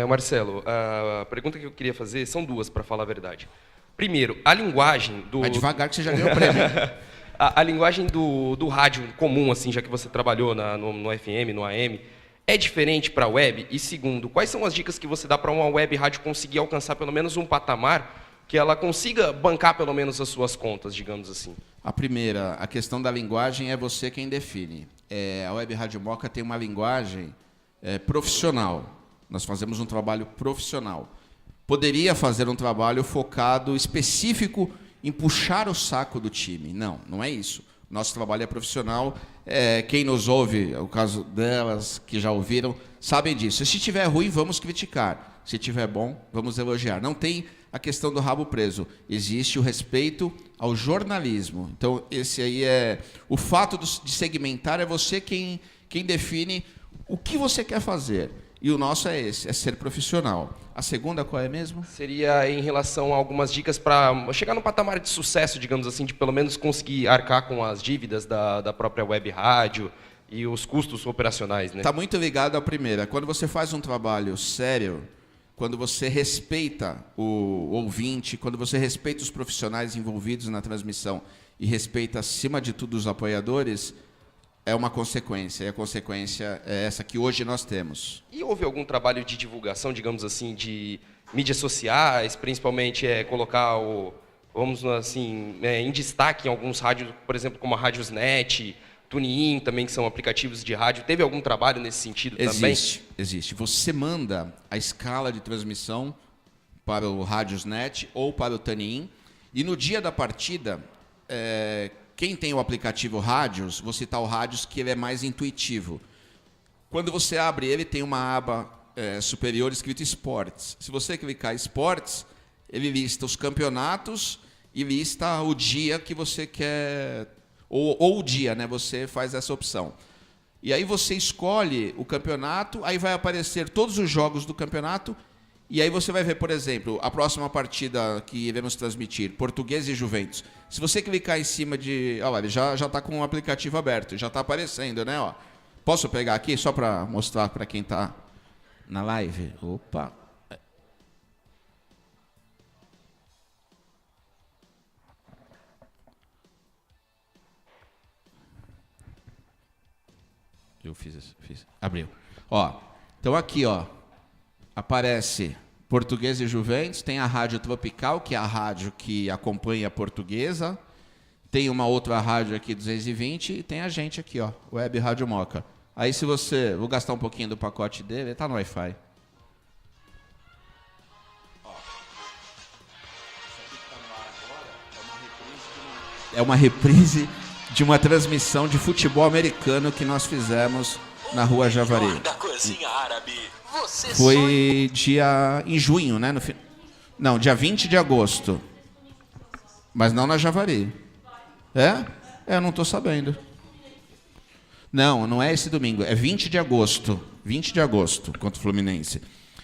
Marcelo, a pergunta que eu queria fazer são duas, para falar a verdade. Primeiro, a linguagem do... Vai devagar que você já ganhou o prêmio. a linguagem do rádio comum, assim, já que você trabalhou no FM, no AM, é diferente para a web? E segundo, quais são as dicas que você dá para uma web rádio conseguir alcançar pelo menos um patamar que ela consiga bancar pelo menos as suas contas, digamos assim? A primeira, a questão da linguagem é você quem define. A Web Rádio Moca tem uma linguagem profissional. Nós fazemos um trabalho profissional. Poderia fazer um trabalho focado, específico, em puxar o saco do time. Não, não é isso. Nosso trabalho é profissional. Quem nos ouve, o caso delas que já ouviram, sabem disso. Se estiver ruim, vamos criticar. Se estiver bom, vamos elogiar. Não tem a questão do rabo preso. Existe o respeito ao jornalismo. Então, esse aí é... O fato de segmentar é você quem define o que você quer fazer. E o nosso é esse, é ser profissional. A segunda qual é mesmo? Seria em relação a algumas dicas para chegar no patamar de sucesso, digamos assim, de pelo menos conseguir arcar com as dívidas da própria web rádio e os custos operacionais, né? Está muito ligado à primeira. Quando você faz um trabalho sério, quando você respeita o ouvinte, quando você respeita os profissionais envolvidos na transmissão e respeita, acima de tudo, os apoiadores, é uma consequência, e a consequência é essa que hoje nós temos. E houve algum trabalho de divulgação, digamos assim, de mídias sociais, principalmente colocar vamos assim, em destaque em alguns rádios, por exemplo, como a Rádiosnet, TuneIn, também, que são aplicativos de rádio. Teve algum trabalho nesse sentido também? Existe. Você manda a escala de transmissão para o Rádiosnet ou para o TuneIn, e no dia da partida, quem tem o aplicativo Rádios, vou citar o Rádios, que ele é mais intuitivo. Quando você abre ele, tem uma aba superior escrito Esportes. Se você clicar Esportes, ele lista os campeonatos e lista o dia que você quer, ou o dia, né? Você faz essa opção. E aí você escolhe o campeonato, aí vai aparecer todos os jogos do campeonato, e aí você vai ver, por exemplo, a próxima partida que iremos transmitir, Portuguesa e Juventus. Se você clicar em cima de... Olha lá, ele já está com o aplicativo aberto, já está aparecendo, né? Ó, posso pegar aqui só para mostrar para quem está na live? Opa! Eu fiz. Abriu. Ó, então aqui, ó, aparece Portuguesa e Juventus, tem a Rádio Tropical, que é a rádio que acompanha a Portuguesa, tem uma outra rádio aqui, 220, e tem a gente aqui, ó, Web Rádio Moca. Aí se você... Vou gastar um pouquinho do pacote dele, tá no Wi-Fi. É uma reprise de uma transmissão de futebol americano que nós fizemos na Rua Javari. Foi em junho, né? Não, dia 20 de agosto. Mas não na Javari. Eu não estou sabendo. Não é esse domingo. É 20 de agosto. 20 de agosto contra o Fluminense.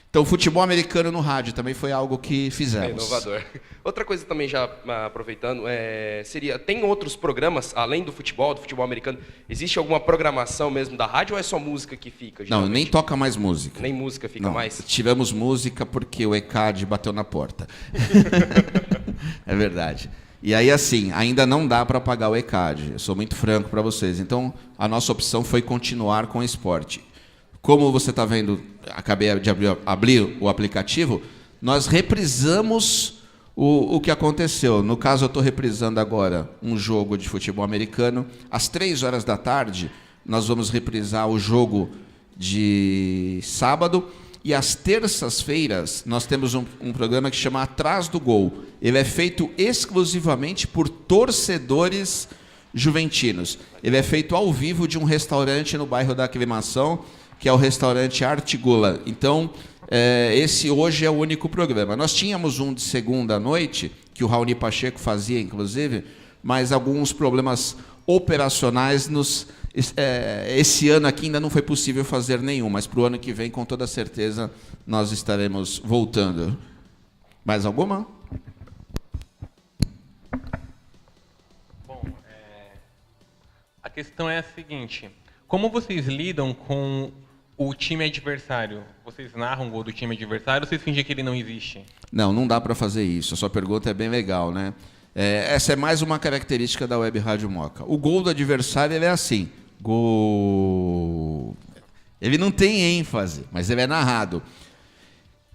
Então, futebol americano no rádio também foi algo que fizemos. É inovador. Outra coisa também, já aproveitando, tem outros programas, além do futebol americano, existe alguma programação mesmo da rádio ou é só música que fica? Não, nem toca mais música. Nem música fica mais? Tivemos música porque o ECAD bateu na porta. É verdade. E aí, assim, ainda não dá para pagar o ECAD. Eu sou muito franco para vocês. Então, a nossa opção foi continuar com o esporte. Como você está vendo, acabei de abrir o aplicativo, nós reprisamos o que aconteceu. No caso, eu estou reprisando agora um jogo de futebol americano. Às 3 horas da tarde, nós vamos reprisar o jogo de sábado. E às terças-feiras, nós temos um programa que chama Atrás do Gol. Ele é feito exclusivamente por torcedores juventinos. Ele é feito ao vivo de um restaurante no bairro da Aclimação, que é o restaurante Artigula. Então, esse hoje é o único programa. Nós tínhamos um de segunda à noite, que o Raoni Pacheco fazia, inclusive, mas alguns problemas operacionais esse ano aqui ainda não foi possível fazer nenhum, mas para o ano que vem, com toda certeza, nós estaremos voltando. Mais alguma? Bom, a questão é a seguinte: como vocês lidam com o time adversário? Vocês narram o gol do time adversário ou vocês fingem que ele não existe? Não dá para fazer isso. A sua pergunta é bem legal, né? Essa é mais uma característica da Web Rádio Moca. O gol do adversário ele é assim. Gol. Ele não tem ênfase, mas ele é narrado.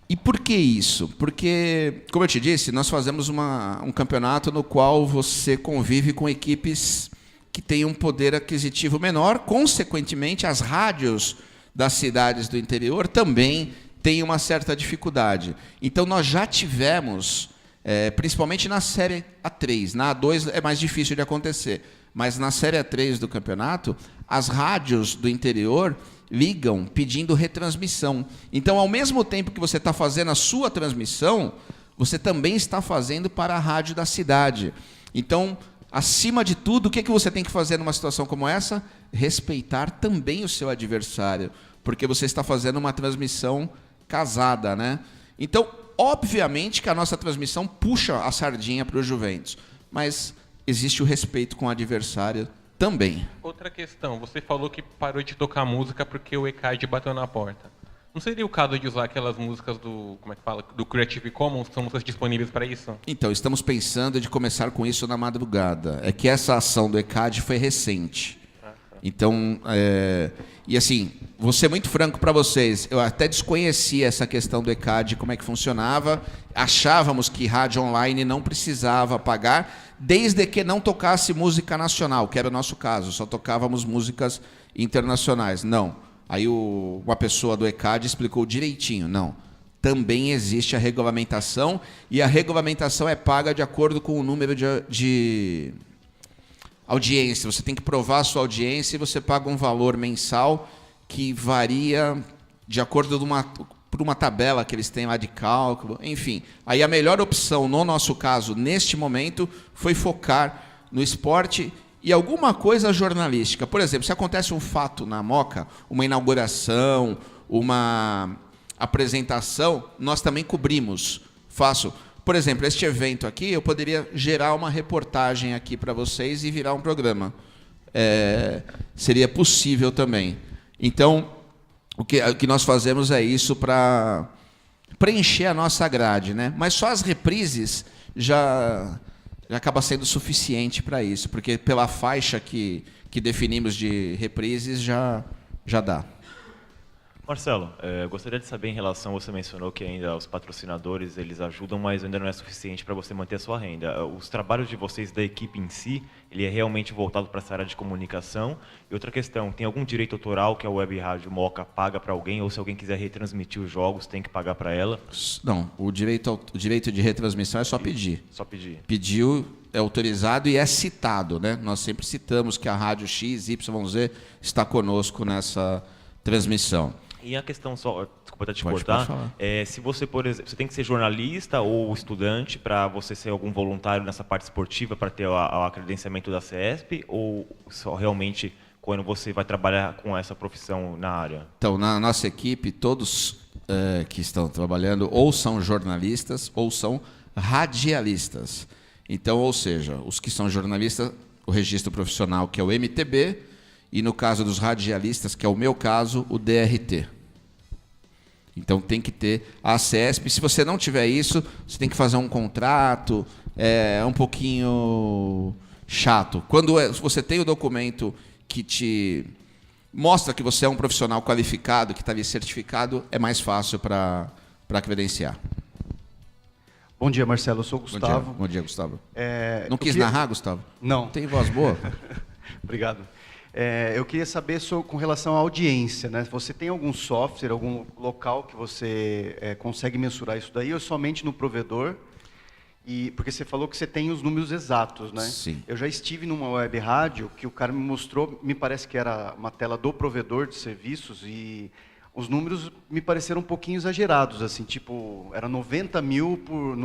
E por que isso? Porque, como eu te disse, nós fazemos um campeonato no qual você convive com equipes que têm um poder aquisitivo menor. Consequentemente, as rádios das cidades do interior também têm uma certa dificuldade. Então, nós já tivemos, principalmente na Série A3, na A2 é mais difícil de acontecer, mas na Série A3 do campeonato, as rádios do interior ligam pedindo retransmissão. Então, ao mesmo tempo que você está fazendo a sua transmissão, você também está fazendo para a rádio da cidade. Então, acima de tudo, o que você tem que fazer numa situação como essa? Respeitar também o seu adversário, porque você está fazendo uma transmissão casada, né? Então, obviamente que a nossa transmissão puxa a sardinha para o Juventus, mas existe o respeito com o adversário também. Outra questão, você falou que parou de tocar música porque o ECAD bateu na porta. Não seria o caso de usar aquelas músicas do Creative Commons, que são músicas disponíveis para isso? Então, estamos pensando de começar com isso na madrugada. É que essa ação do ECAD foi recente. Então, e assim, vou ser muito franco para vocês, eu até desconhecia essa questão do ECAD, como é que funcionava. Achávamos que rádio online não precisava pagar, desde que não tocasse música nacional, que era o nosso caso, só tocávamos músicas internacionais. Não. Aí uma pessoa do ECAD explicou direitinho. Não. Também existe a regulamentação, e a regulamentação é paga de acordo com o número de audiência. Você tem que provar a sua audiência e você paga um valor mensal que varia de acordo por uma tabela que eles têm lá de cálculo. Enfim, aí a melhor opção, no nosso caso, neste momento, foi focar no esporte e alguma coisa jornalística. Por exemplo, se acontece um fato na Moca, uma inauguração, uma apresentação, nós também cobrimos. Por exemplo, este evento aqui, eu poderia gerar uma reportagem aqui para vocês e virar um programa. Seria possível também. Então, o que nós fazemos é isso para preencher a nossa grade, né? Mas só as reprises já acaba sendo suficiente para isso, porque pela faixa que definimos de reprises já já dá. Marcelo, gostaria de saber em relação, você mencionou que ainda os patrocinadores, eles ajudam, mas ainda não é suficiente para você manter a sua renda. Os trabalhos de vocês, da equipe em si, ele é realmente voltado para essa área de comunicação? E outra questão, tem algum direito autoral que a Web Rádio Moca paga para alguém, ou se alguém quiser retransmitir os jogos, tem que pagar para ela? Não, o direito de retransmissão é só pedir. Só pedir. Pediu, é autorizado e é citado, né? Nós sempre citamos que a Rádio XYZ está conosco nessa transmissão. E a questão só, desculpa até te Pode cortar, falar. se você, por exemplo, você tem que ser jornalista ou estudante para você ser algum voluntário nessa parte esportiva para ter o credenciamento da CESP, ou só realmente quando você vai trabalhar com essa profissão na área? Então, na nossa equipe, todos que estão trabalhando ou são jornalistas ou são radialistas. Então, ou seja, os que são jornalistas, o registro profissional, que é o MTB, e no caso dos radialistas, que é o meu caso, o DRT. Então tem que ter a CESP. Se você não tiver isso, você tem que fazer um contrato, é um pouquinho chato. Quando você tem o documento que te mostra que você é um profissional qualificado, que está ali certificado, é mais fácil para credenciar. Bom dia, Marcelo. Eu sou o Gustavo. Bom dia, Gustavo. Não quis narrar, Gustavo? Não. Tem voz boa? Obrigado. Eu queria saber com relação à audiência, né? Você tem algum software, algum local que você consegue mensurar isso daí, ou somente no provedor? Porque você falou que você tem os números exatos, né? Sim. Eu já estive numa web rádio que o cara me mostrou, me parece que era uma tela do provedor de serviços, e os números me pareceram um pouquinho exagerados, assim, tipo, era 90 mil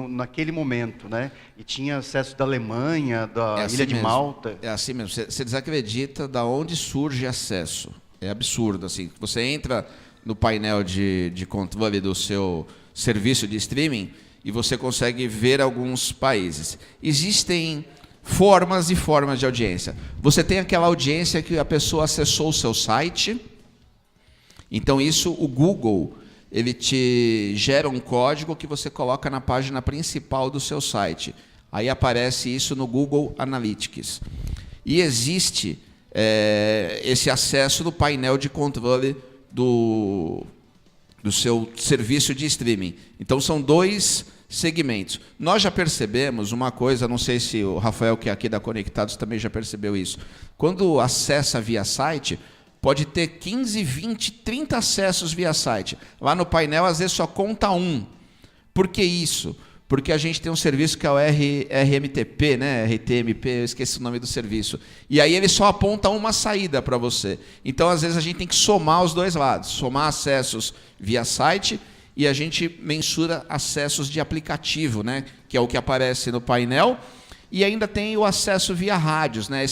naquele momento, né? E tinha acesso da Alemanha, da Ilha de Malta. É assim mesmo, você desacredita de onde surge acesso. É absurdo, assim. Você entra no painel de controle do seu serviço de streaming e você consegue ver alguns países. Existem formas e formas de audiência. Você tem aquela audiência que a pessoa acessou o seu site. Então isso, o Google, ele te gera um código que você coloca na página principal do seu site. Aí aparece isso no Google Analytics. E existe esse acesso no painel de controle do seu serviço de streaming. Então são dois segmentos. Nós já percebemos uma coisa, não sei se o Rafael, que é aqui da Conectados, também já percebeu isso. Quando acessa via site, pode ter 15, 20, 30 acessos via site. Lá no painel, às vezes, só conta um. Por que isso? Porque a gente tem um serviço que é o RMTP, né? RTMP, eu esqueci o nome do serviço. E aí ele só aponta uma saída para você. Então, às vezes, a gente tem que somar os dois lados. Somar acessos via site e a gente mensura acessos de aplicativo, né? Que é o que aparece no painel. E ainda tem o acesso via rádios, né?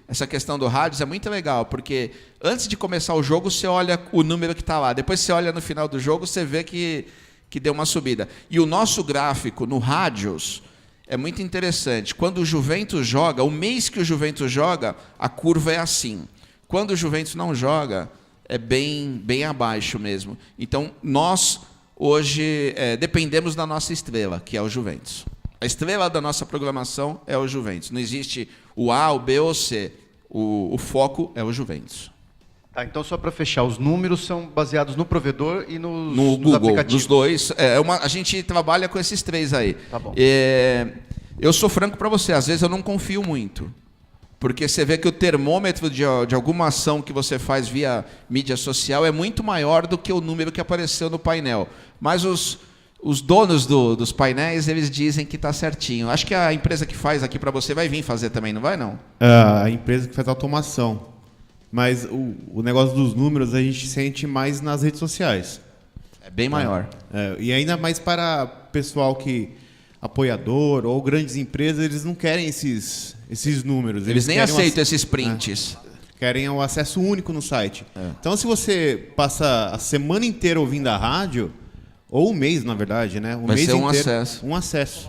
Essa questão do rádios é muito legal, porque antes de começar o jogo, você olha o número que está lá. Depois você olha no final do jogo, você vê que deu uma subida. E o nosso gráfico no rádios é muito interessante. Quando o Juventus joga, o mês que o Juventus joga, a curva é assim. Quando o Juventus não joga, é bem abaixo mesmo. Então, nós, hoje, dependemos da nossa estrela, que é o Juventus. A estrela da nossa programação é o Juventus. Não existe o A, o B ou o C. O foco é o Juventus. Tá, então, só para fechar, os números são baseados no provedor e nos Google, aplicativos? nos dois. A gente trabalha com esses três aí. Tá bom. Eu sou franco para você, às vezes eu não confio muito. Porque você vê que o termômetro de alguma ação que você faz via mídia social é muito maior do que o número que apareceu no painel. Mas os donos dos painéis, eles dizem que está certinho. Acho que a empresa que faz aqui para você vai vir fazer também, não vai, não? A empresa que faz automação. Mas o negócio dos números a gente sente mais nas redes sociais. É bem maior. E ainda mais para pessoal que apoiador ou grandes empresas, eles não querem esses números. Eles nem aceitam esses prints. Querem o acesso único no site. Então, se você passa a semana inteira ouvindo a rádio, ou um mês, na verdade, né? Vai ser um acesso. Um acesso.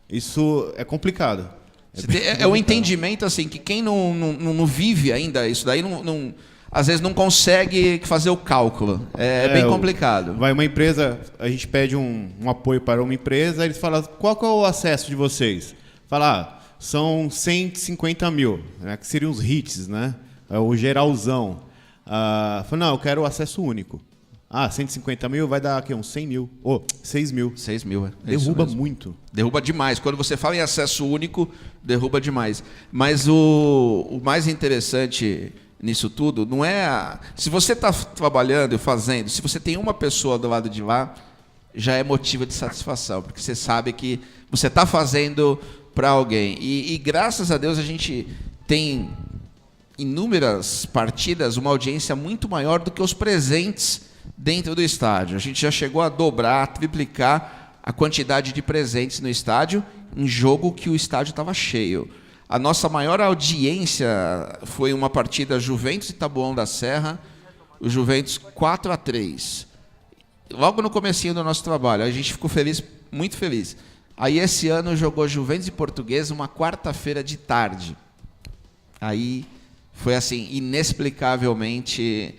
Isso é complicado. É um entendimento assim que quem não vive ainda isso daí, às vezes não consegue fazer o cálculo. É bem complicado. Vai uma empresa, a gente pede um apoio para uma empresa, eles falam, qual que é o acesso de vocês? Fala, são 150 mil, né, que seriam os hits, né? É o geralzão. Falou, não, eu quero acesso único. 150 mil vai dar aqui, uns 100 mil. 6 mil. 6 mil, Derruba muito. Derruba demais. Quando você fala em acesso único, derruba demais. Mas o mais interessante nisso tudo não é... Se você está trabalhando e fazendo, se você tem uma pessoa do lado de lá, já é motivo de satisfação, porque você sabe que você está fazendo para alguém. E graças a Deus a gente tem inúmeras partidas, uma audiência muito maior do que os presentes dentro do estádio. A gente já chegou a dobrar, triplicar a quantidade de presentes no estádio em jogo que o estádio estava cheio. A nossa maior audiência foi uma partida Juventus e Taboão da Serra, o Juventus 4-3. Logo no comecinho do nosso trabalho, a gente ficou feliz, muito feliz. Aí esse ano jogou Juventus e Portuguesa uma quarta-feira de tarde. Aí foi assim, inexplicavelmente...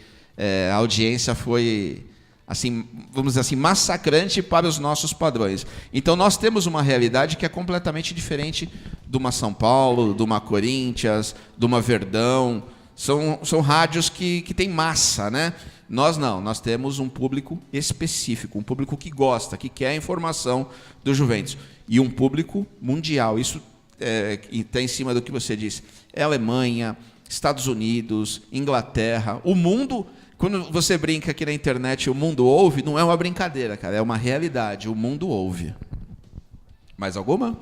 a audiência foi, assim, vamos dizer assim, massacrante para os nossos padrões. Então, nós temos uma realidade que é completamente diferente de uma São Paulo, de uma Corinthians, de uma Verdão. São rádios que têm massa, né? Nós não, nós temos um público específico, um público que gosta, que quer a informação do Juventus. E um público mundial. Isso está em cima do que você disse. É Alemanha, Estados Unidos, Inglaterra, o mundo... Quando você brinca aqui na internet, o mundo ouve, não é uma brincadeira, cara, é uma realidade. O mundo ouve. Mais alguma?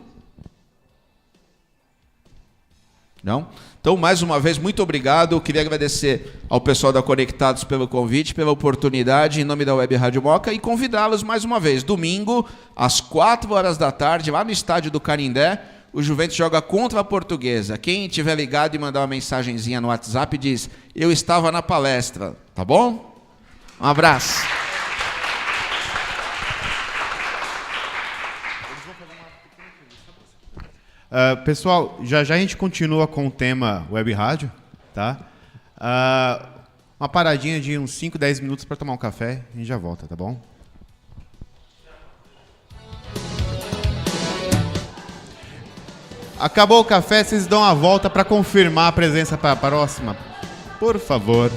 Não? Então, mais uma vez, muito obrigado. Eu queria agradecer ao pessoal da Conectados pelo convite, pela oportunidade, em nome da Web Rádio Moca, e convidá-los mais uma vez. Domingo, às 4h, lá no estádio do Canindé, o Juventus joga contra a Portuguesa. Quem tiver ligado e mandar uma mensagenzinha no WhatsApp diz: eu estava na palestra, tá bom? Um abraço. Pessoal, já a gente continua com o tema Web Rádio, tá? Uma paradinha de uns 5, 10 minutos para tomar um café, a gente já volta, tá bom? Acabou o café, vocês dão a volta para confirmar a presença para a próxima? Por favor.